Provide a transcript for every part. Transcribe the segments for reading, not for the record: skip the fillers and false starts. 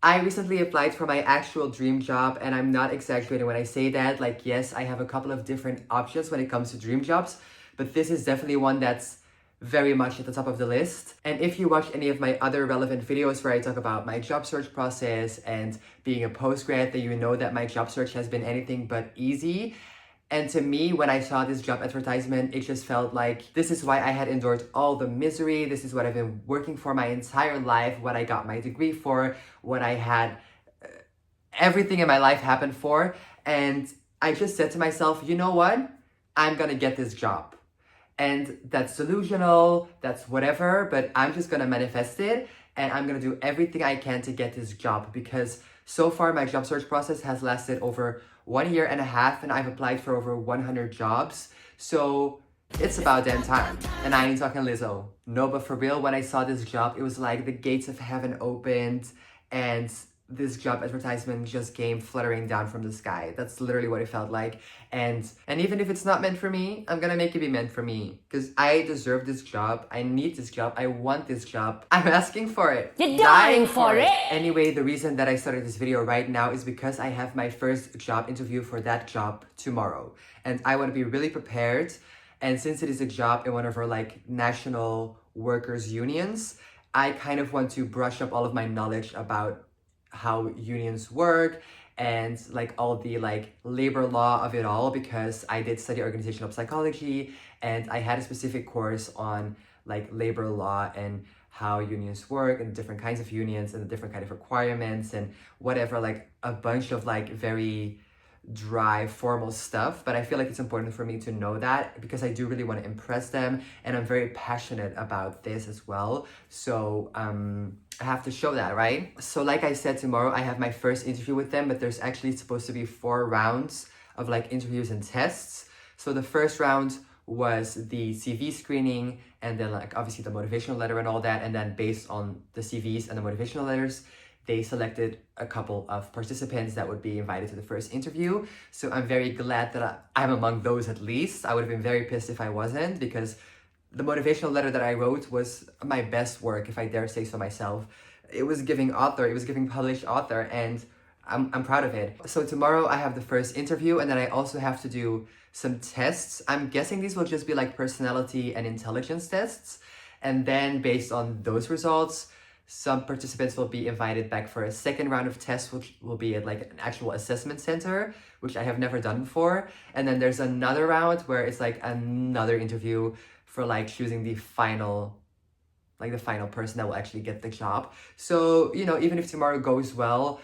I recently applied for my actual dream job, and I'm not exaggerating when I say that. Like, yes, I have a couple of different options when it comes to dream jobs, but this is definitely one that's very much at the top of the list. And if you watch any of my other relevant videos where I talk about my job search process and being a postgrad, then you know that my job search has been anything but easy. And to me, when I saw this job advertisement, it just felt like this is why I had endured all the misery. This is what I've been working for my entire life, what I got my degree for, what I had everything in my life happened for. And I just said to myself, you know what? I'm gonna get this job. And that's delusional, that's whatever, but I'm just gonna manifest it and I'm gonna do everything I can to get this job because so far my job search process has lasted over 1 year and a half and I've applied for over 100 jobs. So it's about damn time. And I ain't talking Lizzo. No, but for real, when I saw this job, it was like the gates of heaven opened and this job advertisement just came fluttering down from the sky. That's literally what it felt like. And even if it's not meant for me, I'm gonna make it be meant for me. Because I deserve this job. I need this job. I want this job. I'm asking for it. You're dying for it. Anyway, the reason that I started this video right now is because I have my first job interview for that job tomorrow. And I want to be really prepared. And since it is a job in one of our like national workers unions, I kind of want to brush up all of my knowledge about how unions work and like all the like labor law of it all because I did study organizational psychology and I had a specific course on like labor law and how unions work and different kinds of unions and the different kind of requirements and whatever, like a bunch of like very dry formal stuff, but I feel like it's important for me to know that because I do really want to impress them and I'm very passionate about this as well. So I have to show that, right? So like I said, tomorrow I have my first interview with them, but there's actually supposed to be 4 rounds of like interviews and tests. So the first round was the CV screening and then like obviously the motivational letter and all that, and then based on the CVs and the motivational letters they selected a couple of participants that would be invited to the first interview. So I'm very glad that I'm among those at least. I would have been very pissed if I wasn't because the motivational letter that I wrote was my best work, if I dare say so myself. It was giving author, it was giving published author, and I'm proud of it. So tomorrow I have the first interview and then I also have to do some tests. I'm guessing these will just be like personality and intelligence tests. And then based on those results, some participants will be invited back for a second round of tests, which will be at like an actual assessment center, which I have never done before. And then there's another round where it's like another interview for like choosing the final person that will actually get the job. So, you know, even if tomorrow goes well,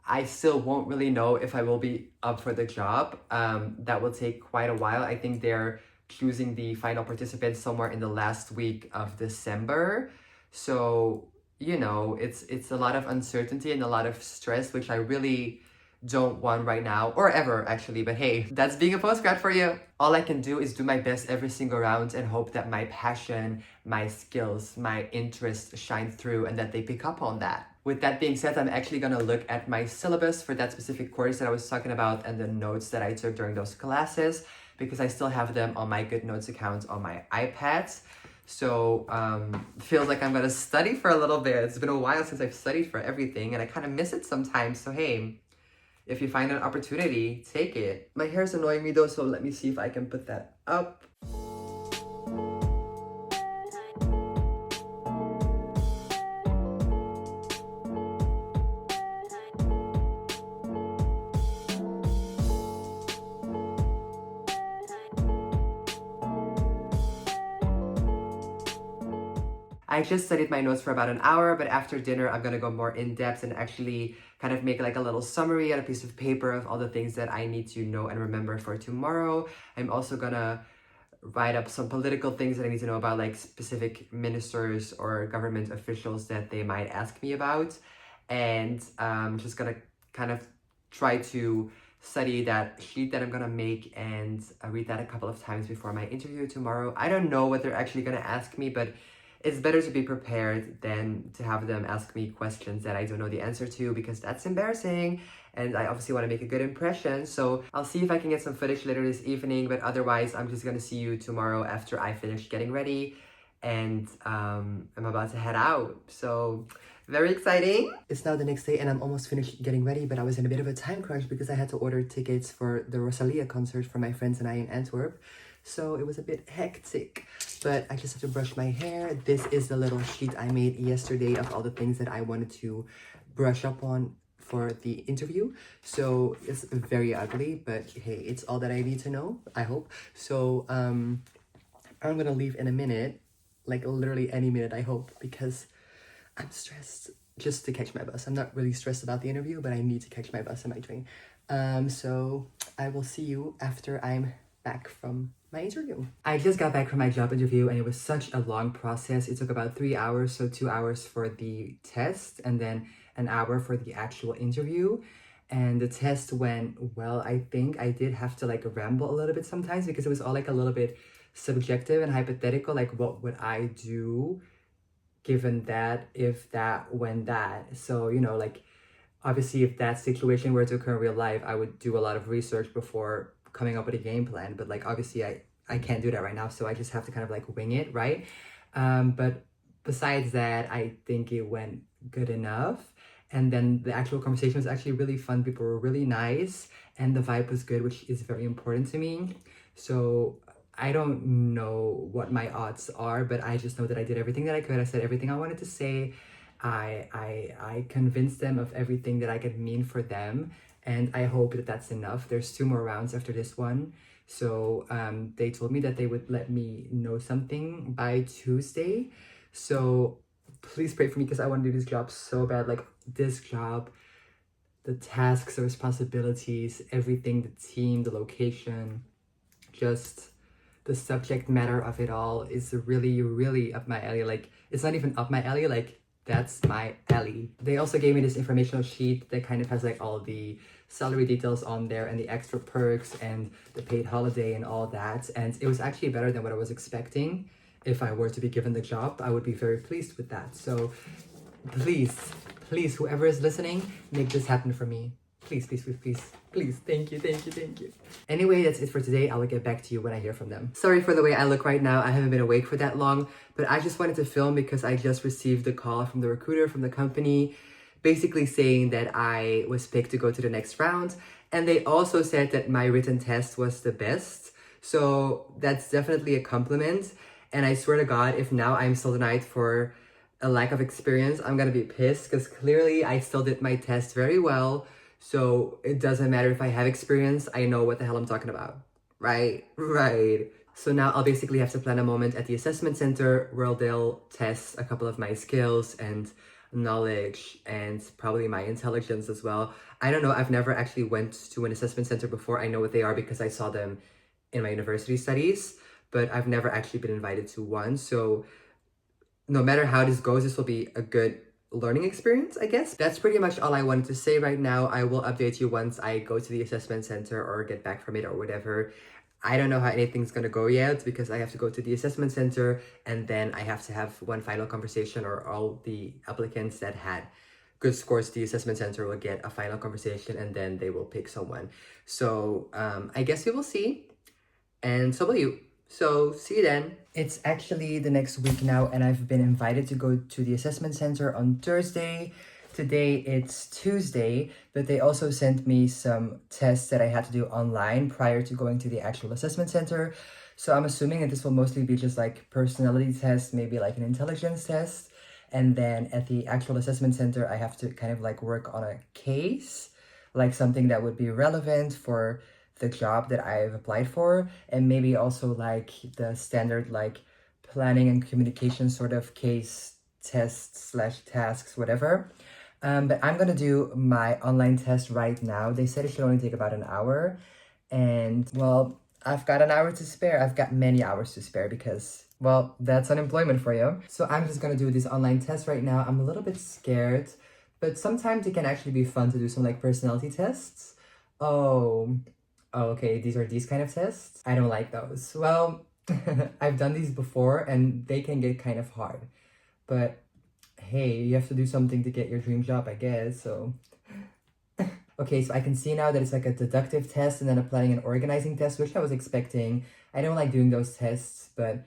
I still won't really know if I will be up for the job. That will take quite a while. I think they're choosing the final participants somewhere in the last week of December. So you know, it's a lot of uncertainty and a lot of stress, which I really don't want right now, or ever actually, but hey, that's being a postgrad for you. All I can do is do my best every single round and hope that my passion, my skills, my interests shine through and that they pick up on that. With that being said, I'm actually gonna look at my syllabus for that specific course that I was talking about and the notes that I took during those classes because I still have them on my GoodNotes account on my iPad. So feels like I'm gonna study for a little bit. It's been a while since I've studied for everything and I kind of miss it sometimes. So hey, if you find an opportunity, take it. My hair is annoying me though, so let me see if I can put that up. I just studied my notes for about an hour, but after dinner, I'm gonna go more in depth and actually kind of make like a little summary on a piece of paper of all the things that I need to know and remember for tomorrow. I'm also gonna write up some political things that I need to know about, like specific ministers or government officials that they might ask me about. And I'm just gonna kind of try to study that sheet that I'm gonna make and read that a couple of times before my interview tomorrow. I don't know what they're actually gonna ask me, but it's better to be prepared than to have them ask me questions that I don't know the answer to because that's embarrassing and I obviously want to make a good impression. So I'll see if I can get some footage later this evening, but otherwise I'm just gonna see you tomorrow after I finish getting ready and I'm about to head out. So Very exciting. It's now the next day and I'm almost finished getting ready, but I was in a bit of a time crunch because I had to order tickets for the Rosalia concert for my friends and I in Antwerp. So it was a bit hectic, but I just have to brush my hair. This is the little sheet I made yesterday of all the things that I wanted to brush up on for the interview. So it's very ugly, but hey, it's all that I need to know, I hope. So I'm gonna leave in a minute, like literally any minute, I hope, because I'm stressed just to catch my bus. I'm not really stressed about the interview, but I need to catch my bus and my train. So I will see you after I'm back from my interview. I just got back from my job interview and it was such a long process. It took about 3 hours, so 2 hours for the test and then an hour for the actual interview. And the test went well. I think I did have to like ramble a little bit sometimes because it was all like a little bit subjective and hypothetical, like what would I do given that, if that, when that. So, you know, like obviously if that situation were to occur in real life, I would do a lot of research before coming up with a game plan. But like obviously I can't do that right now, so I just have to kind of like wing it, right? But besides that, I think it went good enough. And then the actual conversation was actually really fun. People were really nice and the vibe was good, which is very important to me. So I don't know what my odds are, but I just know that I did everything that I could. I said everything I wanted to say. I convinced them of everything that I could mean for them, and I hope that that's enough. There's 2 more rounds after this one, so they told me that they would let me know something by Tuesday. So please pray for me because I want to do this job so bad. Like this job, the tasks, the responsibilities, everything, the team, the location, just the subject matter of it all is really, really up my alley. Like, it's not even up my alley, like, that's my alley. They also gave me this informational sheet that kind of has like all the salary details on there and the extra perks and the paid holiday and all that. And it was actually better than what I was expecting. If I were to be given the job, I would be very pleased with that. So please, please, whoever is listening, make this happen for me. Please, please, please, please, please. Thank you, thank you, thank you. Anyway, that's it for today. I will get back to you when I hear from them. Sorry for the way I look right now. I haven't been awake for that long, but I just wanted to film because I just received a call from the recruiter from the company, basically saying that I was picked to go to the next round. And they also said that my written test was the best. So that's definitely a compliment. And I swear to God, if now I'm still denied for a lack of experience, I'm gonna be pissed because clearly I still did my test very well. So it doesn't matter if I have experience, I know what the hell I'm talking about. Right? Right. So now I'll basically have to plan a moment at the assessment center where they'll test a couple of my skills and knowledge and probably my intelligence as well. I don't know, I've never actually went to an assessment center before. I know what they are because I saw them in my university studies, but I've never actually been invited to one. So no matter how this goes, this will be a good learning experience, I guess. That's pretty much all I wanted to say right now. I will update you once I go to the assessment center or get back from it or whatever. I don't know how anything's gonna go yet because I have to go to the assessment center and then I have to have one final conversation, or all the applicants that had good scores to the assessment center will get a final conversation and then they will pick someone. So I guess we will see, and so will you. So see you then. It's actually the next week now and I've been invited to go to the assessment center on Thursday. Today it's Tuesday, but they also sent me some tests that I had to do online prior to going to the actual assessment center. So I'm assuming that this will mostly be just like personality tests, maybe like an intelligence test. And then at the actual assessment center, I have to kind of like work on a case, like something that would be relevant for the job that I've applied for, and maybe also like the standard like planning and communication sort of case tests slash tasks, whatever. But I'm gonna do my online test right now. They said it should only take about an hour, and well, I've got an hour to spare. I've got many hours to spare because, well, that's unemployment for you. So I'm just gonna do this online test right now. I'm a little bit scared, but sometimes it can actually be fun to do some like personality tests. Oh, okay, these are these kind of tests? I don't like those. Well, I've done these before and they can get kind of hard. But hey, you have to do something to get your dream job, I guess, so... Okay, so I can see now that it's like a deductive test and then a planning and organizing test, which I was expecting. I don't like doing those tests, but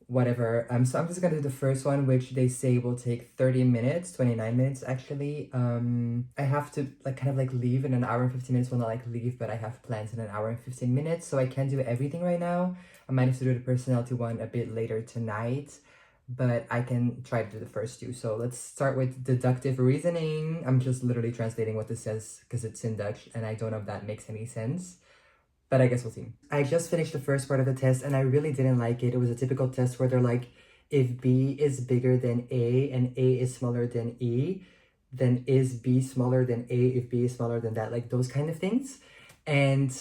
whatever. So I'm just gonna do the first one, which they say will take 30 minutes, 29 minutes actually. I have to like kind of like leave in an hour and 15 minutes. Well, not like leave, but I have plans in an hour and 15 minutes, so I can't do everything right now. I might have to do the personality one a bit later tonight, but I can try to do the first two. So let's start with deductive reasoning. I'm just literally translating what this says because it's in Dutch and I don't know if that makes any sense. But I guess we'll see. I just finished the first part of the test and I really didn't like it. It was a typical test where they're like, if B is bigger than A and A is smaller than E, then is B smaller than A if B is smaller than that? Like those kind of things. And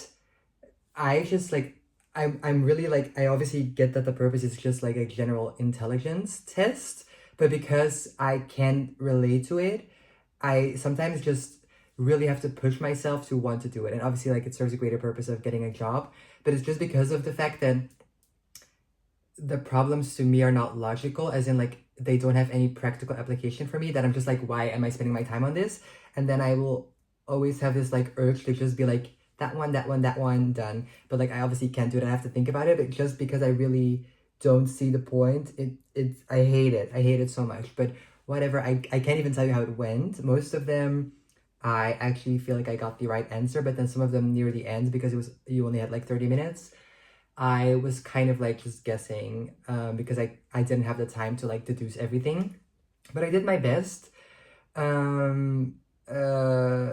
I just like, I'm really like, I obviously get that the purpose is just like a general intelligence test, but because I can't relate to it, I sometimes just really have to push myself to want to do it. And obviously like it serves a greater purpose of getting a job, but it's just because of the fact that the problems to me are not logical, as in like they don't have any practical application for me, that I'm just like, why am I spending my time on this? And then I will always have this like urge to just be like, that one, that one, that one, done. But like I obviously can't do it. I have to think about it, but just because I really don't see the point, I hate it. I hate it so much. But whatever, I can't even tell you how it went. Most of them I actually feel like I got the right answer, but then some of them near the end, because you only had like 30 minutes, I was kind of like just guessing because I didn't have the time to like deduce everything, but I did my best. Um, uh,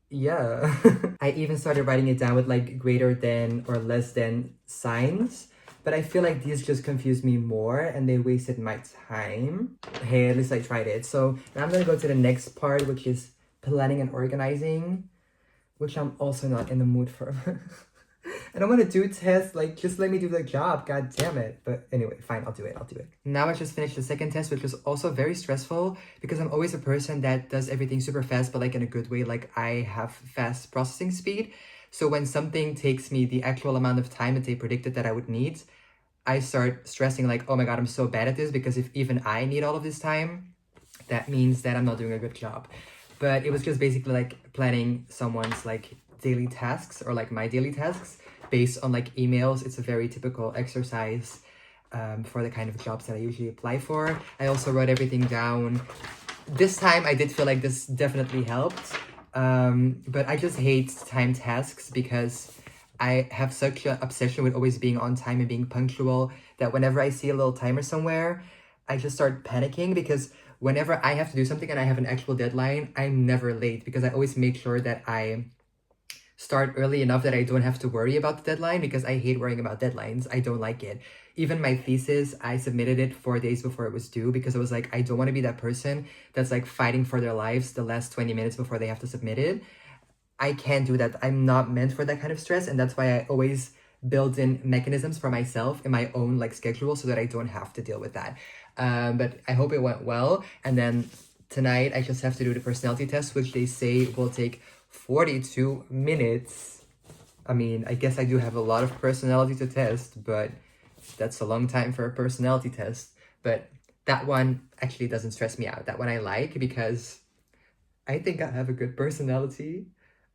yeah. I even started writing it down with like greater than or less than signs, but I feel like these just confused me more and they wasted my time. Hey, at least I tried it. So now I'm gonna go to the next part, which is planning and organizing, which I'm also not in the mood for. I don't want to do tests, like just let me do the job, god damn it. But anyway, fine, I'll do it. Now I just finished the second test, which was also very stressful because I'm always a person that does everything super fast, but like in a good way. Like I have fast processing speed. So when something takes me the actual amount of time that they predicted that I would need, I start stressing like, oh my god, I'm so bad at this, because if even I need all of this time, that means that I'm not doing a good job. But it was just basically like planning someone's like daily tasks, or like my daily tasks based on like emails. It's a very typical exercise for the kind of jobs that I usually apply for. I also wrote everything down. This time I did feel like this definitely helped. But I just hate timed tasks because I have such an obsession with always being on time and being punctual that whenever I see a little timer somewhere, I just start panicking, because whenever I have to do something and I have an actual deadline, I'm never late, because I always make sure that I start early enough that I don't have to worry about the deadline, because I hate worrying about deadlines. I don't like it. Even my thesis, I submitted it 4 days before it was due, because I was like, I don't want to be that person that's like fighting for their lives the last 20 minutes before they have to submit it. I can't do that. I'm not meant for that kind of stress, and that's why I always build in mechanisms for myself in my own like schedule so that I don't have to deal with that. But I hope it went well. And then tonight I just have to do the personality test, which they say will take 42 minutes. I mean, I guess I do have a lot of personality to test, but that's a long time for a personality test. But that one actually doesn't stress me out. That one I like because I think I have a good personality.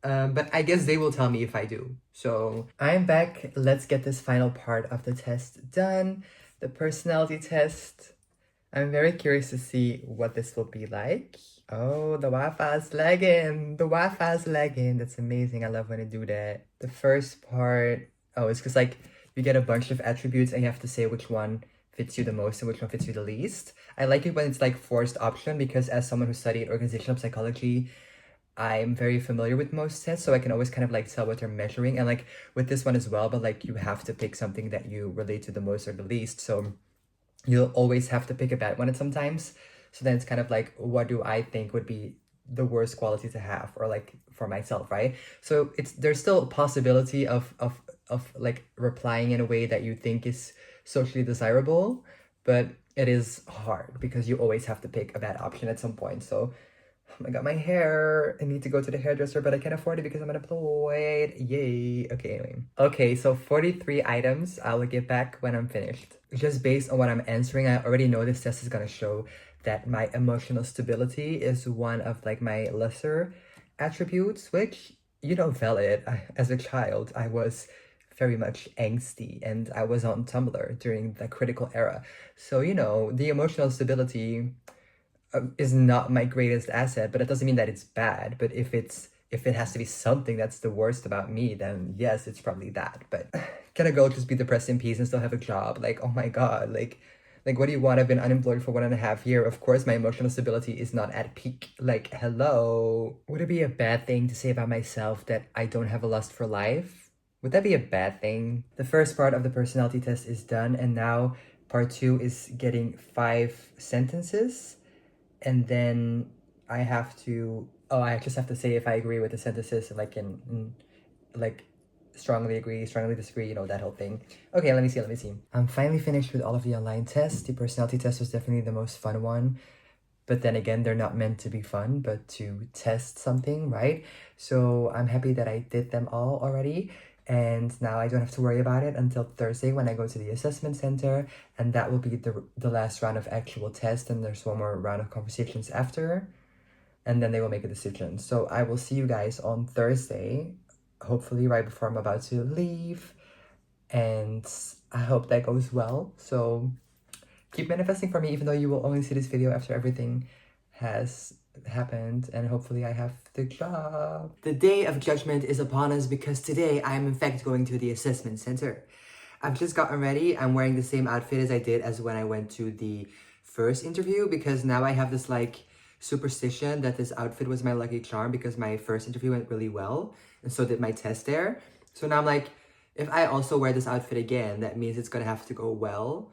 But I guess they will tell me if I do. So I'm back. Let's get this final part of the test done. The personality test. I'm very curious to see what this will be like. Oh, the Wi-Fi's lagging. The Wi-Fi's lagging. That's amazing. I love when I do that. The first part, oh, it's because like you get a bunch of attributes and you have to say which one fits you the most and which one fits you the least. I like it when it's like forced option, because as someone who studied organizational psychology, I'm very familiar with most tests, so I can always kind of like tell what they're measuring. And like with this one as well, but like you have to pick something that you relate to the most or the least. So you'll always have to pick a bad one at sometimes. So then it's kind of like, what do I think would be the worst quality to have, or like for myself, right? So there's still a possibility of like replying in a way that you think is socially desirable, but it is hard because you always have to pick a bad option at some point. So oh my god, my hair. I need to go to the hairdresser, but I can't afford it because I'm unemployed. Yay. Okay, anyway. Okay, so 43 items. I'll get back when I'm finished. Just based on what I'm answering, I already know this test is gonna show that my emotional stability is one of like my lesser attributes, which, you know, valid. As a child, I was very much angsty, and I was on Tumblr during the critical era. So, the emotional stability is not my greatest asset, but it doesn't mean that it's bad. But if it has to be something that's the worst about me, then yes, it's probably that. But can a girl just be depressed in peace and still have a job? Like, oh my god, like what do you want? I've been unemployed for 1.5 years. Of course my emotional stability is not at peak. Like, hello. Would it be a bad thing to say about myself that I don't have a lust for life? Would that be a bad thing? The first part of the personality test is done, and now part 2 is getting 5 sentences, and then I just have to say if I agree with the sentences, like like strongly agree, strongly disagree, that whole thing. Okay, let me see. I'm finally finished with all of the online tests. The personality test was definitely the most fun one. But then again, they're not meant to be fun, but to test something, right? So I'm happy that I did them all already. And now I don't have to worry about it until Thursday when I go to the assessment center. And that will be the last round of actual tests. And there's one more round of conversations after. And then they will make a decision. So I will see you guys on Thursday, hopefully right before I'm about to leave. And I hope that goes well. So keep manifesting for me, even though you will only see this video after everything has happened, and hopefully I have the job. The day of judgment is upon us because today I am in fact going to the assessment center. I've just gotten ready. I'm wearing the same outfit as I did as when I went to the first interview, because now I have this like superstition that this outfit was my lucky charm because my first interview went really well and so did my test there. So now I'm like, if I also wear this outfit again, that means it's gonna have to go well.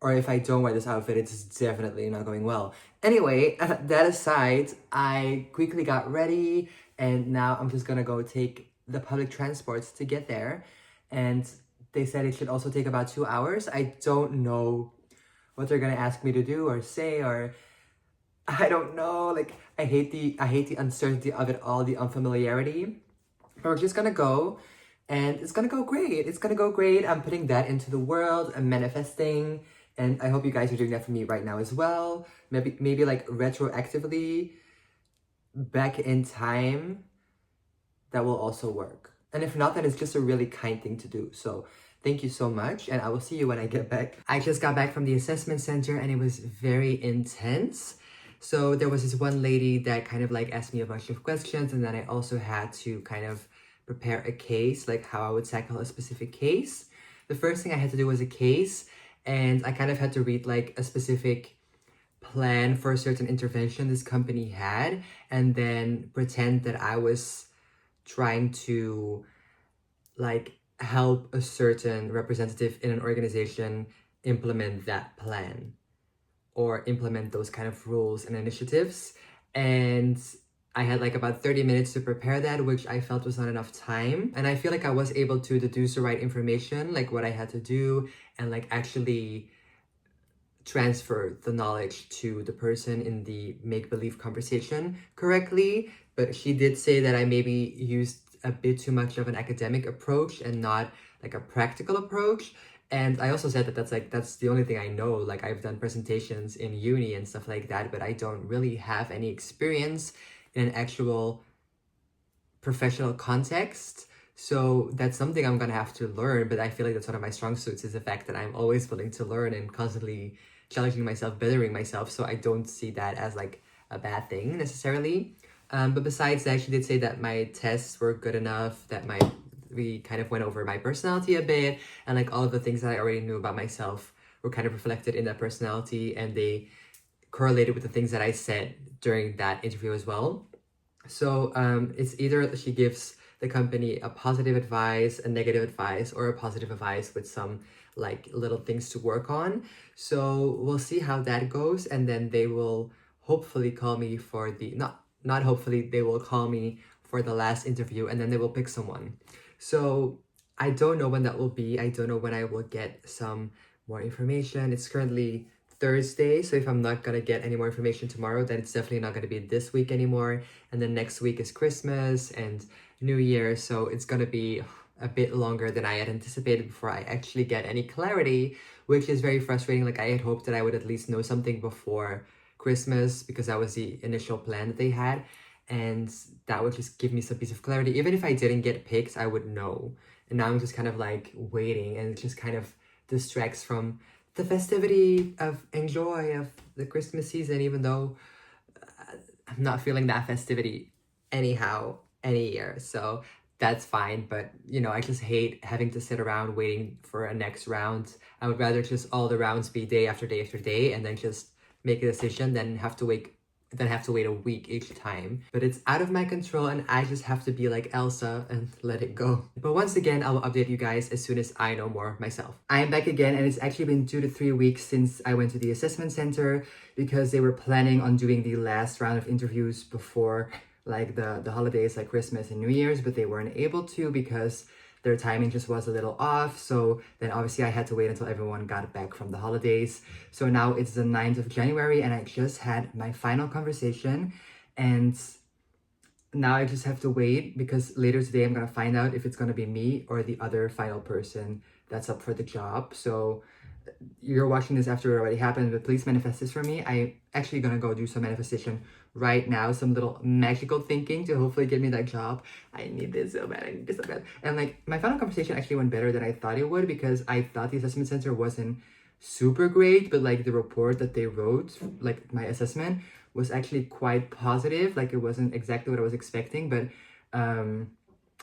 Or if I don't wear this outfit, it's definitely not going well. Anyway, that aside, I quickly got ready, and now I'm just gonna go take the public transports to get there. And they said it should also take about 2 hours. I don't know what they're gonna ask me to do or say, or I don't know. Like, I hate the uncertainty of it all, the unfamiliarity. But we're just gonna go, and it's gonna go great. It's gonna go great. I'm putting that into the world. I'm manifesting. And I hope you guys are doing that for me right now as well. Maybe like retroactively back in time, that will also work. And if not, then it's just a really kind thing to do. So thank you so much, and I will see you when I get back. I just got back from the assessment center, and it was very intense. So there was this one lady that kind of like asked me a bunch of questions, and then I also had to kind of prepare a case, like how I would tackle a specific case. The first thing I had to do was a case, and I kind of had to read like a specific plan for a certain intervention this company had, and then pretend that I was trying to like help a certain representative in an organization implement that plan or implement those kind of rules and initiatives. And I had like about 30 minutes to prepare that, which I felt was not enough time. And I feel like I was able to deduce the right information, like what I had to do, and like actually transfer the knowledge to the person in the make-believe conversation correctly. But she did say that I maybe used a bit too much of an academic approach and not like a practical approach. And I also said that that's the only thing I know. Like, I've done presentations in uni and stuff like that, but I don't really have any experience in an actual professional context. So that's something I'm gonna have to learn, but I feel like that's one of my strong suits, is the fact that I'm always willing to learn and constantly challenging myself, bettering myself. So I don't see that as like a bad thing necessarily. But besides that, she did say that my tests were good enough, that we kind of went over my personality a bit, and like all of the things that I already knew about myself were kind of reflected in that personality, and they correlated with the things that I said during that interview as well. So it's either she gives the company a positive advice, a negative advice, or a positive advice with some like little things to work on. So we'll see how that goes, and then they will hopefully call me for the not hopefully, they will call me for the last interview, and then they will pick someone. So I don't know when that will be. I don't know when I will get some more information. It's currently Thursday, so if I'm not gonna get any more information tomorrow, then it's definitely not gonna be this week anymore. And then next week is Christmas and New Year, so it's gonna be a bit longer than I had anticipated before I actually get any clarity, which is very frustrating. Like, I had hoped that I would at least know something before Christmas, because that was the initial plan that they had. and that would just give me some piece of clarity. Even if I didn't get picked, I would know. And now I'm just kind of like waiting, and it just kind of distracts from the festivity of and joy of the Christmas season, even though I'm not feeling that festivity anyhow any year. So that's fine. But you know, I just hate having to sit around waiting for a next round. I would rather just all the rounds be day after day after day and then just make a decision than have to wait a week each time. But it's out of my control, and I just have to be like Elsa and let it go. But once again, I will update you guys as soon as I know more myself. I am back again, and it's actually been 2 to 3 weeks since I went to the assessment center because they were planning on doing the last round of interviews before like the holidays like Christmas and New Year's, but they weren't able to because their timing just was a little off. So then obviously I had to wait until everyone got back from the holidays. So now it's the 9th of January, and I just had my final conversation, and now I just have to wait because later today I'm gonna find out if it's gonna be me or the other final person that's up for the job. So you're watching this after it already happened, but please manifest this for me. I'm actually gonna go do some manifestation right now, some little magical thinking to hopefully get me that job. I need this so bad, I need this so bad. And like my final conversation actually went better than I thought it would, because I thought the assessment center wasn't super great, but like the report that they wrote, like my assessment, was actually quite positive. Like it wasn't exactly what I was expecting, but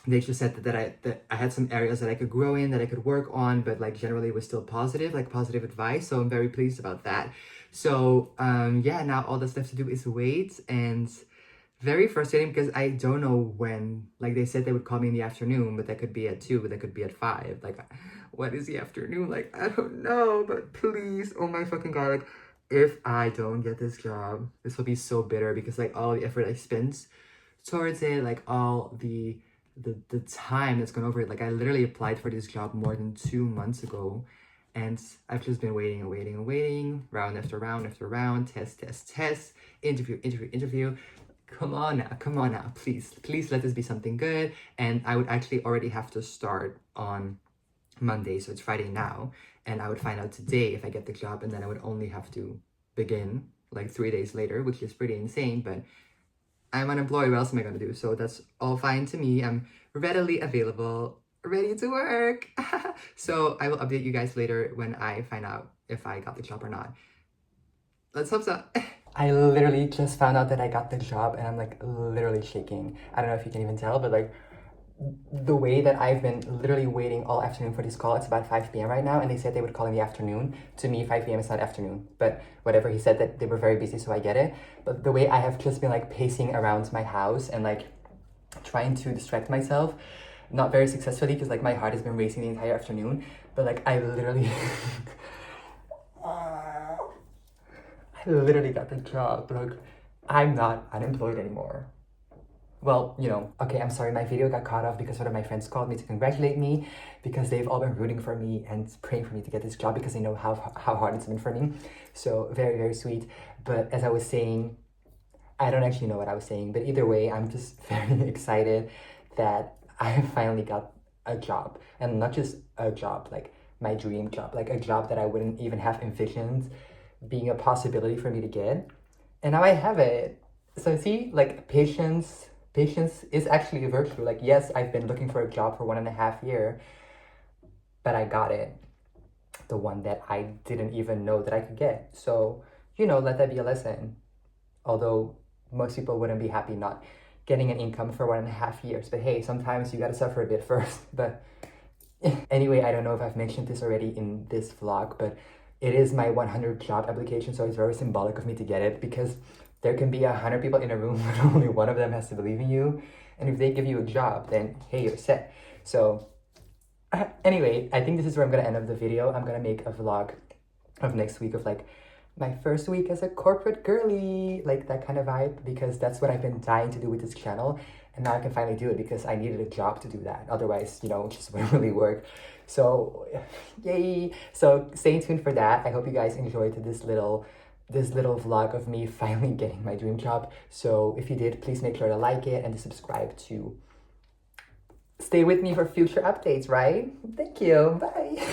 they just said that I had some areas that I could grow in, that I could work on, but like generally it was still positive, like positive advice. So I'm very pleased about that. So yeah, now all that's left to do is wait, and very frustrating because I don't know when. Like they said they would call me in the afternoon, but that could be at 2, but that could be at 5. Like what is the afternoon? Like I don't know, but please, oh my fucking god, like if I don't get this job, this will be so bitter because like all the effort I spent towards it, like all the time that's gone over it. Like I literally applied for this job more than 2 months ago, and I've just been waiting and waiting and waiting, round after round after round, test, interview. Come on now, please let this be something good. And I would actually already have to start on Monday, so it's Friday now, and I would find out today if I get the job, and then I would only have to begin like 3 days later, which is pretty insane, but I'm unemployed, what else am I gonna do? So that's all fine to me. I'm readily available, ready to work. So I will update you guys later when I find out if I got the job or not. Let's hope so. I literally just found out that I got the job, and I'm like literally shaking. I don't know if you can even tell, but like the way that I've been literally waiting all afternoon for this call. It's about 5 p.m. right now, and they said they would call in the afternoon. To me, 5 p.m. is not afternoon, but whatever. He said that they were very busy, so I get it. But the way I have just been like pacing around my house and like trying to distract myself, not very successfully, because like my heart has been racing the entire afternoon, but like I literally I literally got the job. Like I'm not unemployed anymore. Well, you know, okay, I'm sorry, my video got cut off because one of my friends called me to congratulate me, because they've all been rooting for me and praying for me to get this job because they know how hard it's been for me. So very, very sweet. But as I was saying, I don't actually know what I was saying, but either way, I'm just very excited that I finally got a job, and not just a job, like my dream job, like a job that I wouldn't even have envisioned being a possibility for me to get. And now I have it. So see, like patience is actually a virtue. Like, yes, I've been looking for a job for 1.5 years, but I got it. The one that I didn't even know that I could get. So, you know, let that be a lesson. Although most people wouldn't be happy not getting an income for 1.5 years. But hey, sometimes you gotta suffer a bit first. But anyway, I don't know if I've mentioned this already in this vlog, but it is my 100 job application, so it's very symbolic of me to get it, because there can be 100 people in a room, but only one of them has to believe in you. And if they give you a job, then hey, you're set. So anyway, I think this is where I'm gonna end up the video. I'm gonna make a vlog of next week of like my first week as a corporate girly, like that kind of vibe, because that's what I've been dying to do with this channel. And now I can finally do it because I needed a job to do that. Otherwise, you know, it just wouldn't really work. So yay. So stay tuned for that. I hope you guys enjoyed this little vlog of me finally getting my dream job. So if you did, please make sure to like it and to subscribe to stay with me for future updates, right? Thank you. Bye.